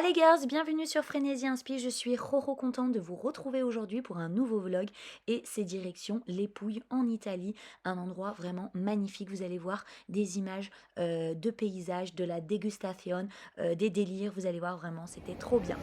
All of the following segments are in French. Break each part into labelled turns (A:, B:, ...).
A: Allez girls, bienvenue sur Frénésie Inspi, je suis trop contente de vous retrouver aujourd'hui pour un nouveau vlog et c'est direction les Pouilles en Italie, un endroit vraiment magnifique, vous allez voir des images de paysages, de la dégustation, des délires, vous allez voir vraiment c'était trop bien.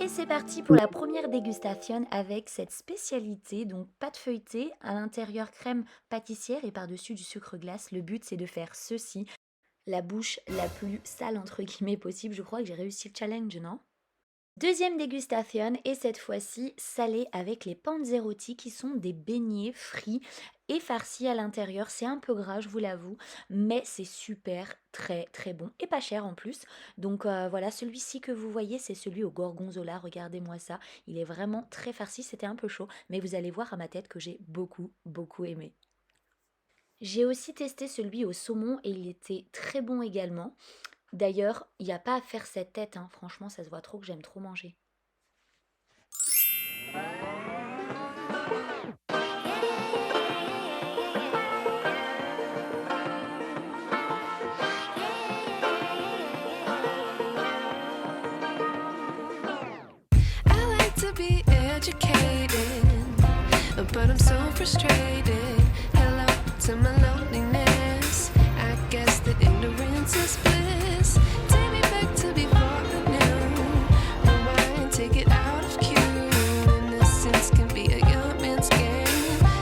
A: Et c'est parti pour la première dégustation avec cette spécialité, donc pâte feuilletée, à l'intérieur crème pâtissière et par-dessus du sucre glace. Le but c'est de faire ceci, la bouche la plus sale entre guillemets possible. Je crois que j'ai réussi le challenge, non? Deuxième dégustation et cette fois-ci salée avec les panzerotti qui sont des beignets frits et farcis à l'intérieur. C'est un peu gras, je vous l'avoue, mais c'est super, très bon et pas cher en plus. Donc voilà, celui-ci que vous voyez, c'est celui au gorgonzola. Regardez-moi ça, il est vraiment très farci. C'était un peu chaud, mais vous allez voir à ma tête que j'ai beaucoup aimé. J'ai aussi testé celui au saumon et il était très bon également. D'ailleurs, il n'y a pas à faire cette tête, hein. Franchement, ça se voit trop que j'aime trop manger.
B: I like to be educated, but I'm so frustrated. Hello to my loneliness. I guess that ignorance is bliss. Take me back to before I knew. Rewind, take it out of cue. Innocence can be a young man's game.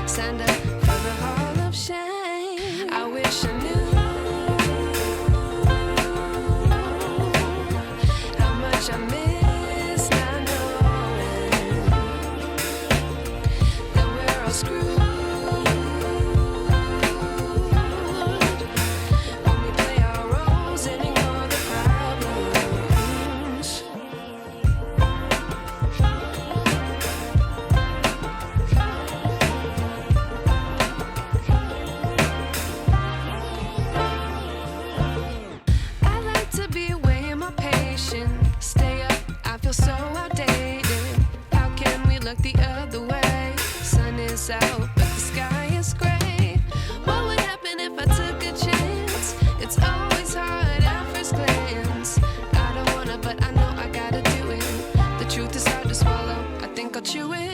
B: Signed up for the hall of shame. I wish I knew how much I miss not knowing that we're all screwed when we play our roles and ignore the problems. I like to be away in my patience. Stay up, I feel so outdated. How can we look the other way? Sun is out, but the sky is gray. What would happen if I took a chance? It's always hard at first glance. I don't wanna, but I know I gotta do it. The truth is hard to swallow, I think I'll chew it.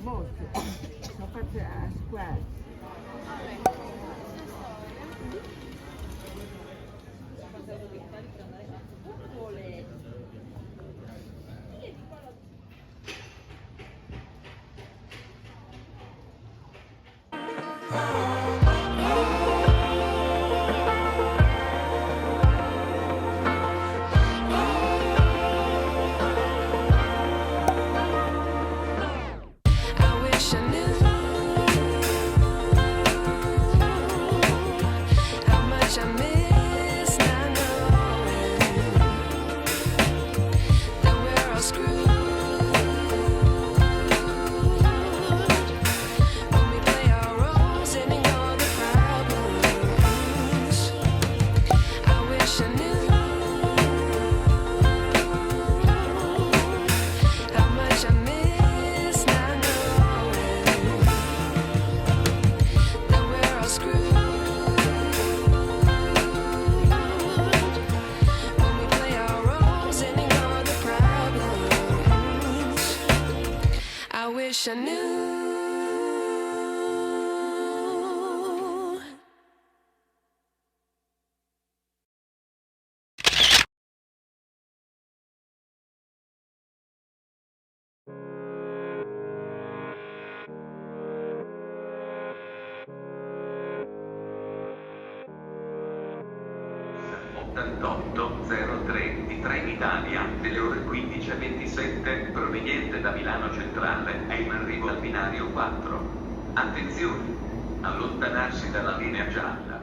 C: Molto, sono fatte a squadre.
B: I wish I knew how much I miss not knowing that we're all screwed when we play our roles and
D: 8803 di Trenitalia delle ore 15:27 proveniente da Milano Centrale è in arrivo al binario 4. Attenzione! Allontanarsi dalla linea gialla.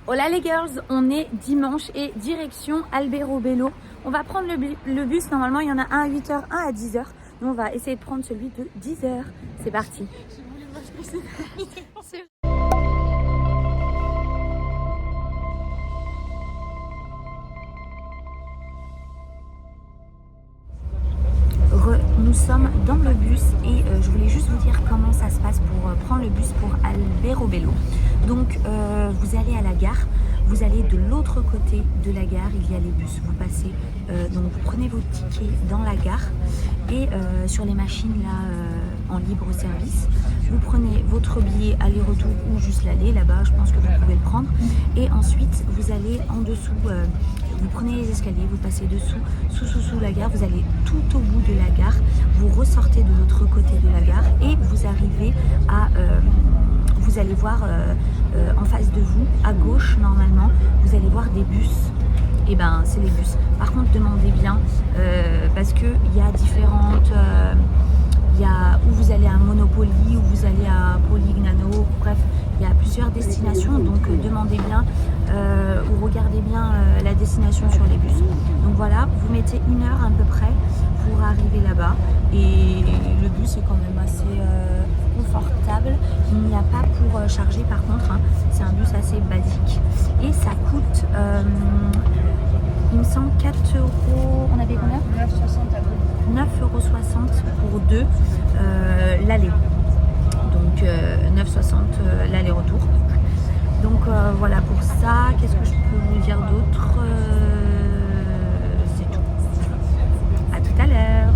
A: Hola les girls, on est dimanche et direction Alberobello. On va prendre le bus, normalement il y en a un à 8h, un à 10h. Nous on va essayer de prendre celui de 10h. C'est parti. Nous sommes dans le bus et je voulais juste vous dire comment ça se passe pour prendre le bus pour Alberobello. Donc vous allez à la gare, vous allez de l'autre côté de la gare, il y a les bus, vous passez, donc vous prenez vos tickets dans la gare et sur les machines là en libre service, vous prenez votre billet aller-retour ou juste l'aller, là-bas je pense que vous pouvez le prendre et ensuite vous allez en dessous, vous prenez les escaliers, vous passez dessous, sous la gare, vous allez tout au bout de la gare, vous ressortez de l'autre côté de la gare et vous arrivez à, vous allez voir en face de vous, à gauche normalement, vous allez voir des bus. Et ben c'est les bus. Par contre demandez bien parce que il y a différentes, il y a où vous allez à Monopoly, où vous allez à Polignano, bref il y a plusieurs destinations donc demandez bien ou regardez bien la destination sur les bus. Donc voilà, vous mettez 1 heure à peu près pour arriver là-bas et le bus est quand même assez confortable. Il n'y a pas pour charger par contre, hein. C'est un bus assez basique et ça coûte il me semble 4 euros, on avait combien? 9,60 € pour deux l'aller. Donc 9,60 € l'aller-retour. Donc voilà pour ça. Qu'est-ce que je peux vous dire d'autre? C'est tout. À tout à l'heure.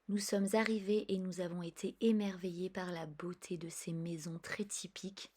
A: Nous sommes arrivés et nous avons été émerveillés par la beauté de ces maisons très typiques.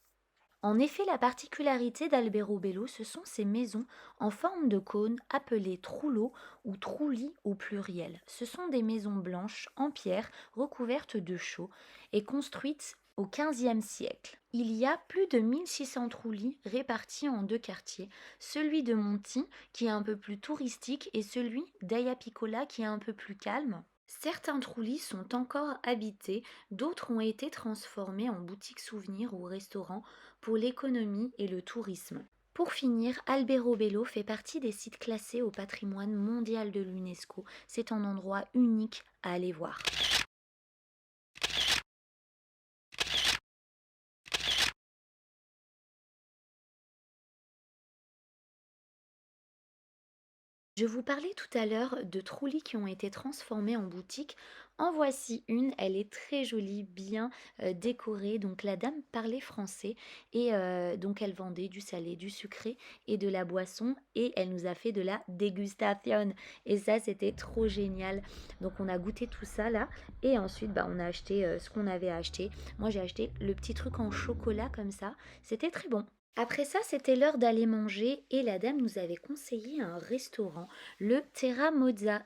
A: En effet, la particularité d'Alberobello, ce sont ces maisons en forme de cône appelées trouleaux ou troulis au pluriel. Ce sont des maisons blanches en pierre recouvertes de chaux et construites au XVe siècle. Il y a plus de 1600 troulis répartis en 2 quartiers, celui de Monti qui est un peu plus touristique et celui d'Aia-Piccola qui est un peu plus calme. Certains troulis sont encore habités, d'autres ont été transformés en boutiques souvenirs ou restaurants pour l'économie et le tourisme. Pour finir, Alberobello fait partie des sites classés au patrimoine mondial de l'UNESCO. C'est un endroit unique à aller voir. Je vous parlais tout à l'heure de trolleys qui ont été transformés en boutique. En voici une, elle est très jolie, bien décorée. Donc la dame parlait français et donc elle vendait du salé, du sucré et de la boisson et elle nous a fait de la dégustation. Et ça, c'était trop génial. Donc on a goûté tout ça là et ensuite bah, on a acheté ce qu'on avait à acheter. Moi j'ai acheté le petit truc en chocolat comme ça. C'était très bon. Après ça, c'était l'heure d'aller manger et la dame nous avait conseillé un restaurant, le Terra Mozza.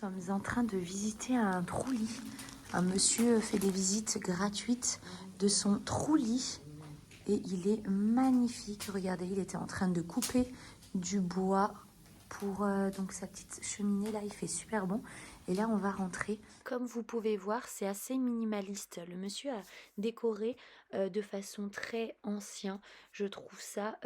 A: Nous sommes en train de visiter un trou-lit. Un monsieur fait des visites gratuites de son trou-lit et il est magnifique. Regardez, il était en train de couper du bois pour donc sa petite cheminée là, il fait super bon. Et là, on va rentrer. Comme vous pouvez voir, c'est assez minimaliste. Le monsieur a décoré de façon très ancienne. Je trouve ça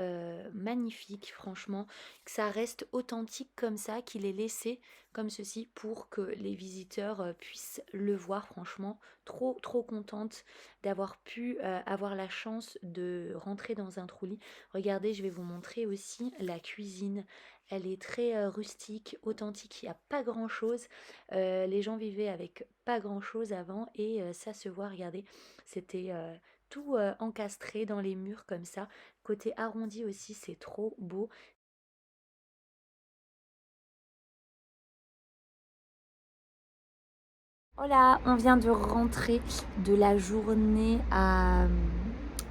A: magnifique, franchement. Que ça reste authentique comme ça, qu'il ait laissé comme ceci pour que les visiteurs puissent le voir. Franchement, trop contente d'avoir pu avoir la chance de rentrer dans un trou-lit. Regardez, je vais vous montrer aussi la cuisine. Elle est très rustique, authentique, il n'y a pas grand chose. Les gens vivaient avec pas grand chose avant et ça se voit, regardez, c'était tout encastré dans les murs comme ça. Côté arrondi aussi, c'est trop beau. Voilà, on vient de rentrer de la journée à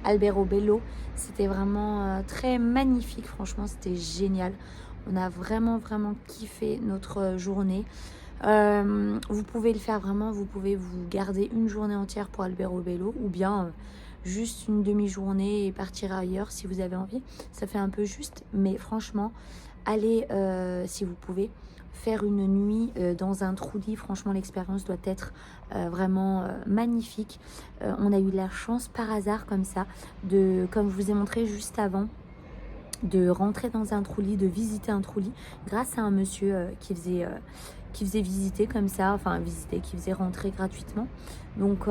A: Alberobello. C'était vraiment très magnifique, franchement, c'était génial. On a vraiment kiffé notre journée. Vous pouvez le faire vraiment, vous pouvez vous garder une journée entière pour Alberobello ou bien juste une demi-journée et partir ailleurs si vous avez envie. Ça fait un peu juste, mais franchement, allez si vous pouvez faire une nuit dans un trou-lit. Franchement, l'expérience doit être vraiment magnifique. On a eu la chance par hasard comme ça, comme je vous ai montré juste avant, de rentrer dans un trou-lit, de visiter un trou-lit grâce à un monsieur qui faisait visiter comme ça, enfin visiter, qui faisait rentrer gratuitement. Donc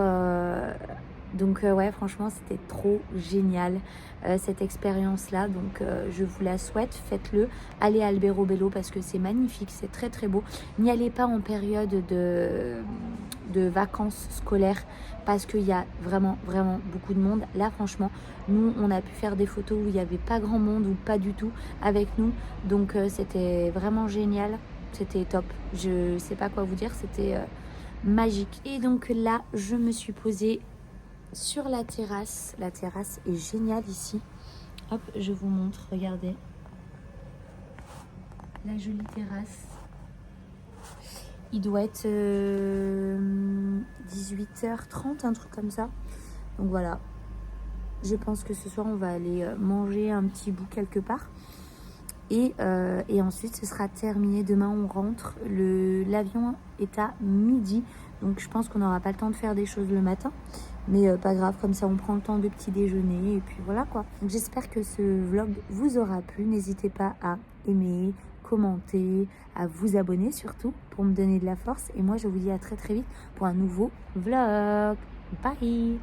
A: ouais, franchement, c'était trop génial cette expérience-là. Donc je vous la souhaite, faites-le. Allez à Alberobello parce que c'est magnifique, c'est très beau. N'y allez pas en période de vacances scolaires parce qu'il y a vraiment beaucoup de monde. Là, franchement, nous, on a pu faire des photos où il n'y avait pas grand monde ou pas du tout avec nous. Donc c'était vraiment génial, c'était top. Je sais pas quoi vous dire, c'était magique. Et donc là, je me suis posée sur la terrasse. La terrasse est géniale ici. Hop, je vous montre, regardez. La jolie terrasse. Il doit être 18h30, un truc comme ça. Donc voilà. Je pense que ce soir, on va aller manger un petit bout quelque part. Et ensuite, ce sera terminé. Demain, on rentre. L'avion est à midi. Donc je pense qu'on n'aura pas le temps de faire des choses le matin. Mais pas grave, comme ça on prend le temps de petit déjeuner et puis voilà quoi. Donc j'espère que ce vlog vous aura plu. N'hésitez pas à aimer, commenter, à vous abonner surtout pour me donner de la force. Et moi je vous dis à très vite pour un nouveau vlog. Bye!